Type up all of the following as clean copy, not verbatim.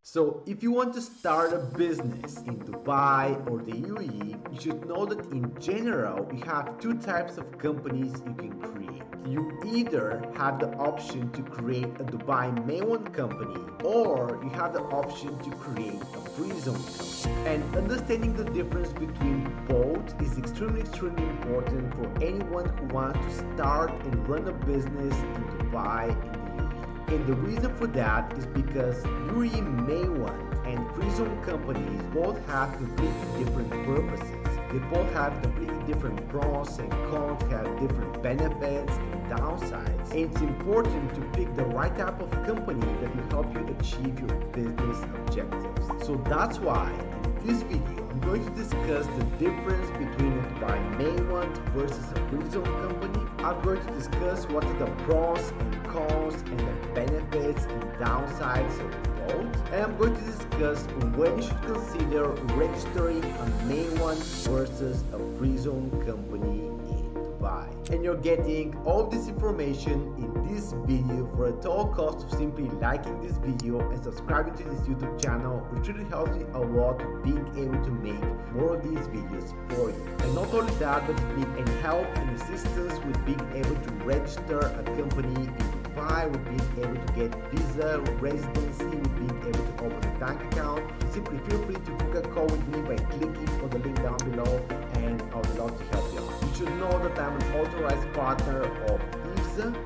So if you want to start a business in Dubai or the UAE, you should know that in general, you have two types of companies you can create. You either have the option to create a Dubai Mainland company, or you have the option to create a free zone company. And understanding the difference between both is extremely important for anyone who wants to start and run a business in Dubai and the UAE. And the reason for that is because UAE Mainland and free zone companies both have completely different purposes. They both have completely different pros and cons, have different benefits and downsides. And it's important to pick the right type of company that will help you achieve your business objectives. So that's why in this video, I'm going to discuss the difference between a Dubai Mainland versus a free zone company. I'm going to discuss what are the pros and cons and the benefits and downsides of both. And I'm going to discuss when you should consider registering a Mainland versus a free zone company in Dubai. And you're getting all this information in this video for a total cost of simply liking this video and subscribing to this YouTube channel, which really helps me a lot being able to make more of these videos for you. And not only that, but with any help and assistance with being able to register a company in Dubai, with being able to get visa, residency, with being able to open a bank account. Simply feel free to book a call with me by clicking on the link down below, and I would love to help you out. You should know that I'm an authorized partner of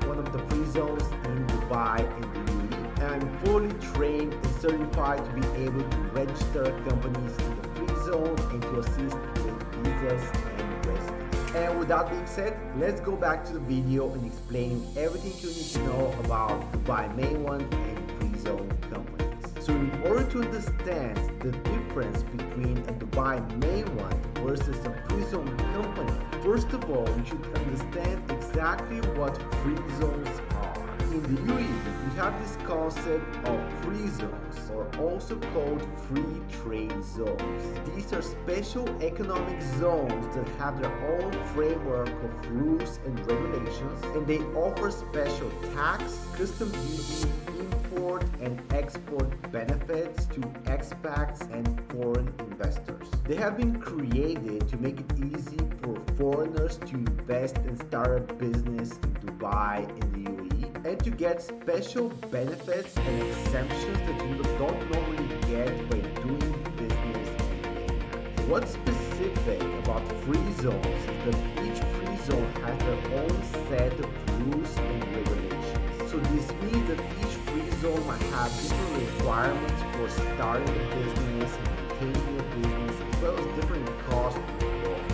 one of the free zones in Dubai and the UAE, and I'm fully trained and certified to be able to register companies in the free zone and to assist with visas and residence. And with that being said, let's go back to the video and explaining everything you need to know about Dubai Mainland and free zone companies. So in order to understand the difference between a Dubai Mainland versus a free zone company, first of all, you should understand exactly what free zones are. In the UAE, we have this concept of free zones, or also called free trade zones. These are special economic zones that have their own framework of rules and regulations, and they offer special tax, custom duty, import and export benefits to expats and foreign investors. They have been created to make it easy for foreigners to invest and start a business in Dubai and the UAE, and to get special benefits and exemptions that you don't normally get by doing business in Mainland. What's specific about free zones is that each free zone has their own set of rules and regulations. So this means that each free zone might have different requirements for starting a business and maintaining a business, as well as different costs involved.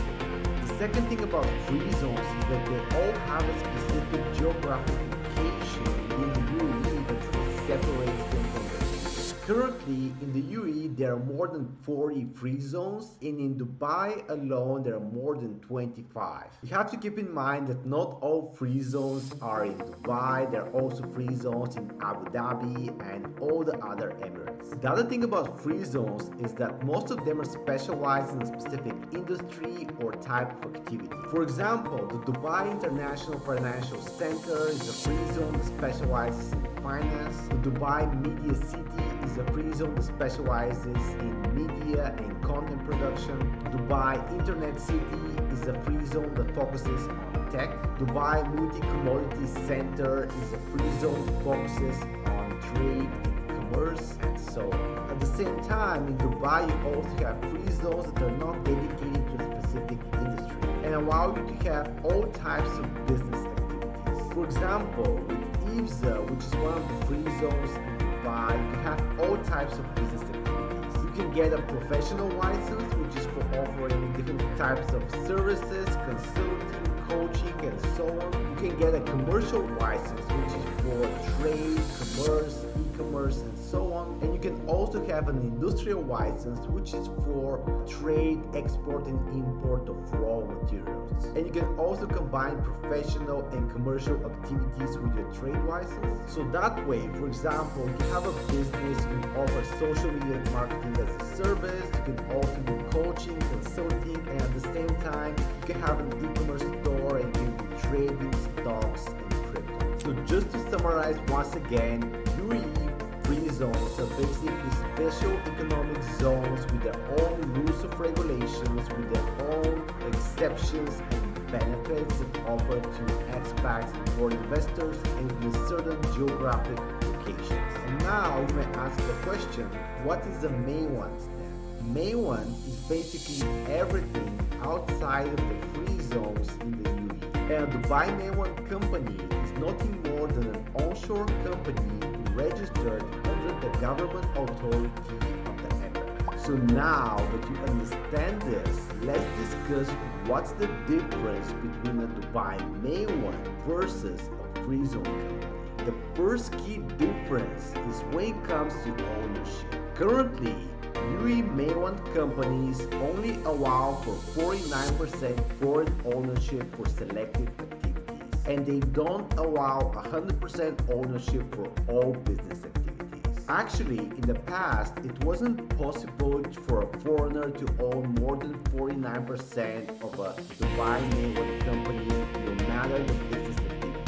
The second thing about free zones is that they all have a specific geographic location in the UAE that separates them from the rest. Currently, in the UAE, there are more than 40 free zones, and in Dubai alone, there are more than 25. You have to keep in mind that not all free zones are in Dubai. There are also free zones in Abu Dhabi and all the other Emirates. The other thing about free zones is that most of them are specialized in a specific industry or type of activity. For example, the Dubai International Financial Center is a free zone that specializes in finance. The Dubai Media City is a free zone that specializes in media and content production. Dubai Internet City is a free zone that focuses on tech. Dubai Multi-Commodity Center is a free zone that focuses on trade and commerce, and so on. At the same time, in Dubai, you also have free zones that are not dedicated to a specific industry and allow you to have all types of business activities. For example, with IFZA, which is one of the free zones in Dubai, you have all types of business activities. You can get a professional license, which is for offering different types of services, consulting, coaching, and so on. You can get a commercial license, which is for trade, commerce, e-commerce, and so on. And you can also have an industrial license, which is for trade, export, and import of raw materials. And you can also combine professional and commercial activities with your trade license. So that way, for example, you have a business, you can offer social media marketing as a service, you can also do coaching, consulting, and at the same time, you can have an e-commerce store and you can do trading, stocks, and crypto. So just to summarize once again, UAE free zones are basically special economic zones with their own rules of regulations, with their own exceptions and benefits that offer to expats and foreign investors and with certain geographic locations. And now you may ask the question, what is a Mainland then? Mainland is basically everything outside of the free zones in the UAE. And the Dubai Mainland company is nothing more than an onshore company registered under the government authority of the Emirates. So now that you understand this, let's discuss what's the difference between a Dubai Mainland versus a free zone company. The first key difference is when it comes to ownership. Currently, UAE Mainland companies only allow for 49% foreign ownership for selected activities, and they don't allow 100% ownership for all business activities. Actually, in the past, it wasn't possible for a foreigner to own more than 49% of a Dubai Mainland company, no matter the business activity.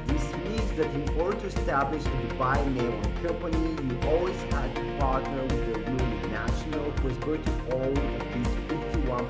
This means that in order to establish a Dubai Mainland company, you always had to partner with the UAE national who is going to own at least 51% of the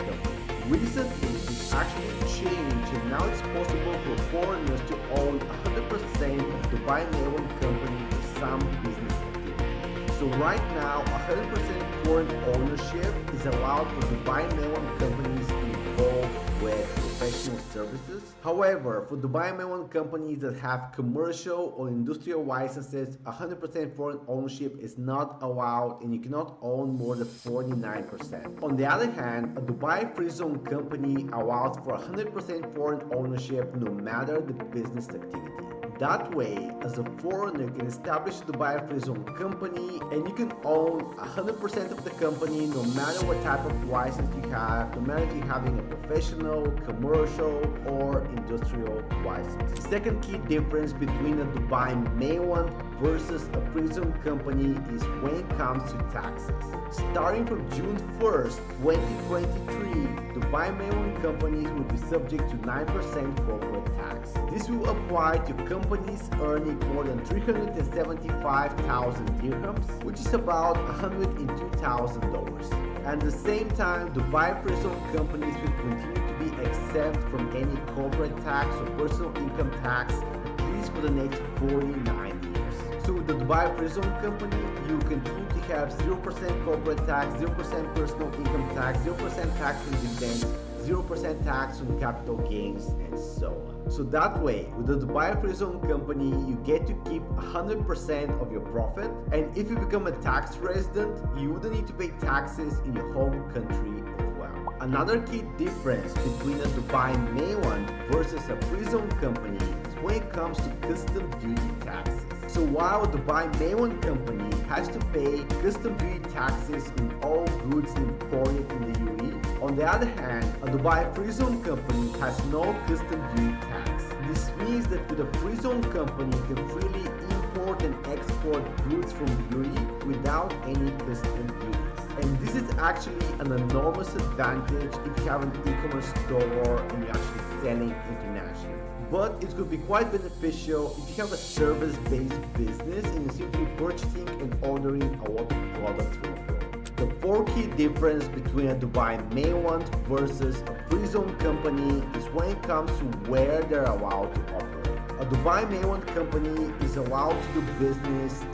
company. Recently, this actually changed, and now it's possible for foreigners to own 100% of Dubai Mainland company for some business activity. So right now, 100% foreign ownership is allowed for Dubai Mainland companies involved with professional services. However, for Dubai Mainland companies that have commercial or industrial licenses, 100% foreign ownership is not allowed and you cannot own more than 49%. On the other hand, a Dubai Free Zone company allows for 100% foreign ownership no matter the business activity. That way, as a foreigner can establish a Dubai Free Zone company and you can own 100% of the company no matter what type of license you have, no matter if you're having a professional, commercial, or industrial license. The second key difference between a Dubai Mainland versus a Free Zone company is when it comes to taxes. Starting from June 1st, 2023, Dubai Mainland companies will be subject to 9% corporate tax. This will apply to companies earning more than 375,000 dirhams, which is about $102,000. At the same time, Dubai Free Zone companies will continue to be exempt from any corporate tax or personal income tax at least for the next 49 years. So with the Dubai Free Zone company, you continue to have 0% corporate tax, 0% personal income tax, 0% tax on dividends, 0% tax on capital gains, and so on. So that way, with the Dubai Free Zone company, you get to keep 100% of your profit, and if you become a tax resident, you wouldn't need to pay taxes in your home country as well. Another key difference between a Dubai Mainland versus a Free Zone company is when it comes to custom duty taxes. So while a Dubai Mainland company has to pay custom duty taxes on all goods imported in the UAE, on the other hand, a Dubai Free Zone company has no custom duty tax. This means that with a Free Zone company, you can freely import and export goods from the UAE without any custom duties. And this is actually an enormous advantage if you have an e-commerce store and you're actually selling internationally. But it could be quite beneficial if you have a service-based business and you're simply purchasing and ordering a lot of products from abroad. The four key difference between a Dubai Mainland versus a Free Zone company is when it comes to where they're allowed to operate. A Dubai Mainland company is allowed to do business in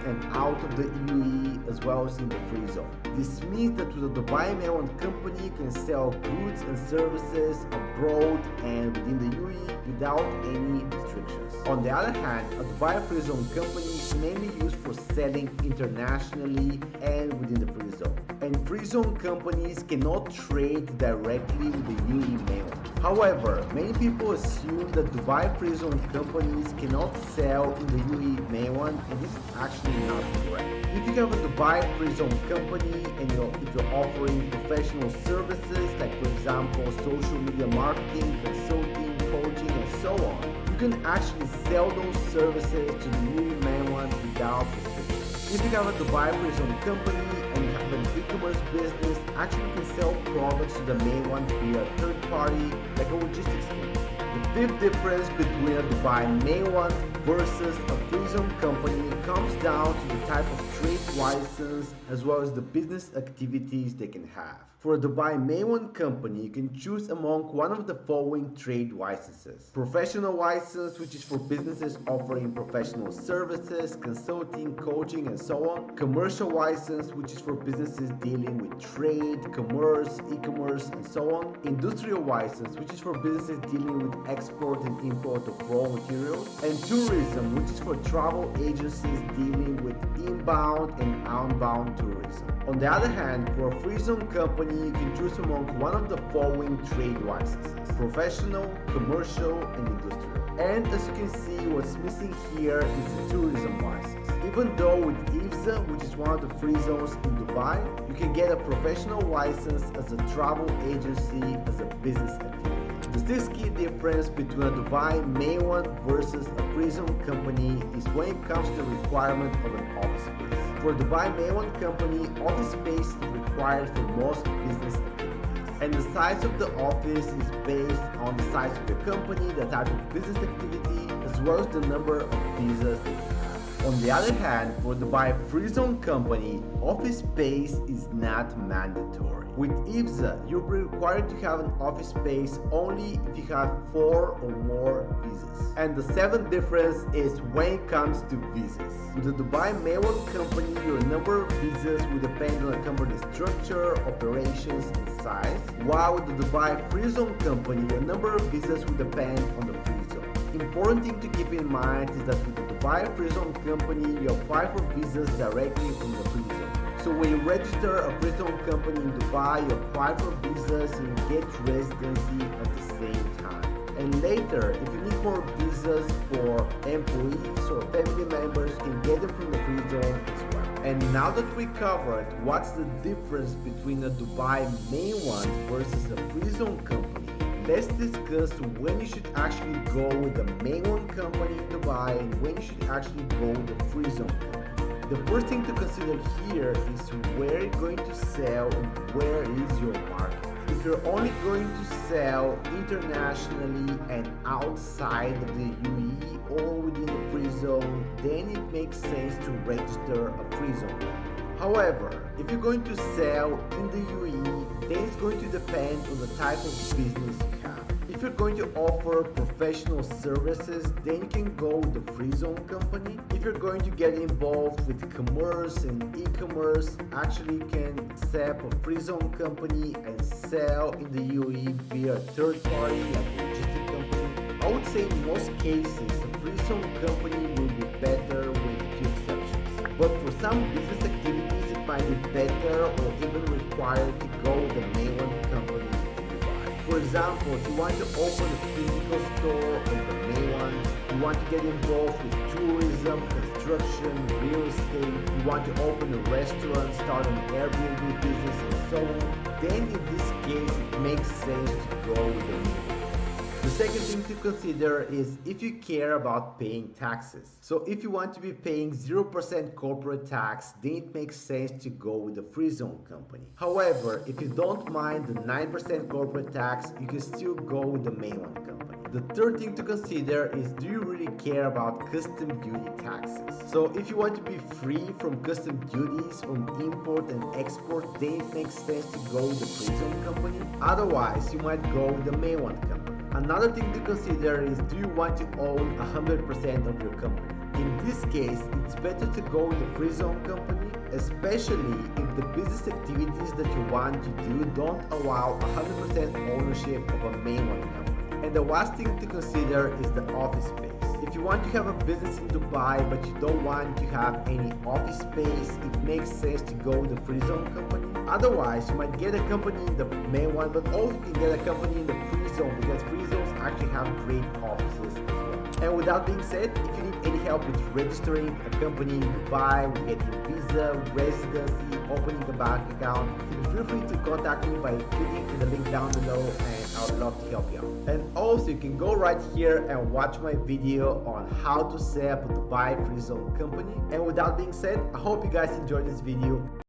and out of the UAE as well as in the Free Zone. This means that with a Dubai Mainland company, you can sell goods and services abroad and within the UAE without any restrictions. On the other hand, a Dubai Free Zone company is mainly used for selling internationally and within the Free Zone. And Free Zone companies cannot trade directly with the UAE Mainland. However, many people assume that Dubai Free Zone companies cannot sell in the UAE Mainland, and this is actually not correct. If you have a Dubai Free Zone company and if you're offering professional services like, for example, social media marketing, consulting, coaching, and so on, you can actually sell those services to the UAE Mainland without restrictions. If you have a Dubai Free Zone company and you have an e-commerce business, actually you can sell products to the Mainland via a third party like a logistics company. The fifth difference between a Dubai Mainland versus a Free Zone company comes down to the type of trade license as well as the business activities they can have. For a Dubai Mainland company, you can choose among one of the following trade licenses. Professional license, which is for businesses offering professional services, consulting, coaching, and so on. Commercial license, which is for businesses dealing with trade, commerce, e-commerce, and so on. Industrial license, which is for businesses dealing with export and import of raw materials. And tourism, which is for travel agencies dealing with inbound and outbound tourism. On the other hand, for a free zone company, you can choose among one of the following trade licenses: professional, commercial, and industrial. And as you can see, what's missing here is the tourism license. Even though with IFZA, which is one of the free zones in Dubai, you can get a professional license as a travel agency as a business activity. The sixth key difference between a Dubai Mainland versus a free zone company is when it comes to the requirement of an office space. For a Dubai Mainland company, office space is required for most business activities. And the size of the office is based on the size of your company, the type of business activity, as well as the number of visas that you have. On the other hand, for the Dubai Free Zone company, office space is not mandatory. With IFZA, you'll be required to have an office space only if you have 4 or more visas. And the seventh difference is when it comes to visas. With the Dubai Mainland company, your number of visas will depend on the company's structure, operations, and size, while with the Dubai Free Zone company, your number of visas will depend on the free zone. Important thing to keep in mind is that with the Dubai Free Zone company, you apply for visas directly from the free zone. So when you register a free zone company in Dubai, you apply for visas and you get residency at the same time. And later, if you need more visas for employees or family members, you can get them from the free zone as well. And now that we covered what's the difference between a Dubai Mainland versus a free zone company, let's discuss when you should actually go with the Mainland company in Dubai and when you should actually go with the free zone company. The first thing to consider here is where you're going to sell and where is your market. If you're only going to sell internationally and outside of the UAE or within the free zone, then it makes sense to register a free zone. However, if you're going to sell in the UAE, then it's going to depend on the type of business you have. If you're going to offer professional services, then you can go with the free zone company. If you're going to get involved with commerce and e-commerce, actually you can set up a free zone company and sell in the UAE via a third party like a logistic company. I would say in most cases, the free zone company will be better with a few exceptions. But for some business activities, it might be better or even required to go with the Mainland company. For example, if you want to open a physical store in the Mainland, you want to get involved with tourism, construction, real estate, you want to open a restaurant, start an Airbnb business, and so on, then in this case it makes sense to go with the Mainland. The second thing to consider is if you care about paying taxes. So if you want to be paying 0% corporate tax, then it makes sense to go with the free zone company. However, if you don't mind the 9% corporate tax, you can still go with the Mainland company. The third thing to consider is, do you really care about custom duty taxes? So if you want to be free from custom duties on import and export, then it makes sense to go with the free zone company. Otherwise, you might go with the Mainland company. Another thing to consider is, do you want to own 100% of your company? In this case, it's better to go with the free zone company, especially if the business activities that you want to do don't allow 100% ownership of a Mainland company. And the last thing to consider is the office space. If you want to have a business in Dubai but you don't want to have any office space, it makes sense to go with the free zone company. Otherwise, you might get a company in the Mainland, but also you can get a company in the free zone because free zones actually have great offices as well. And with that being said, if you need any help with registering a company in Dubai, with getting visa, residency, opening a bank account, feel free to contact me by clicking in the link down below and I would love to help you out. And also you can go right here and watch my video on how to set up a Dubai free zone company. And with that being said, I hope you guys enjoyed this video.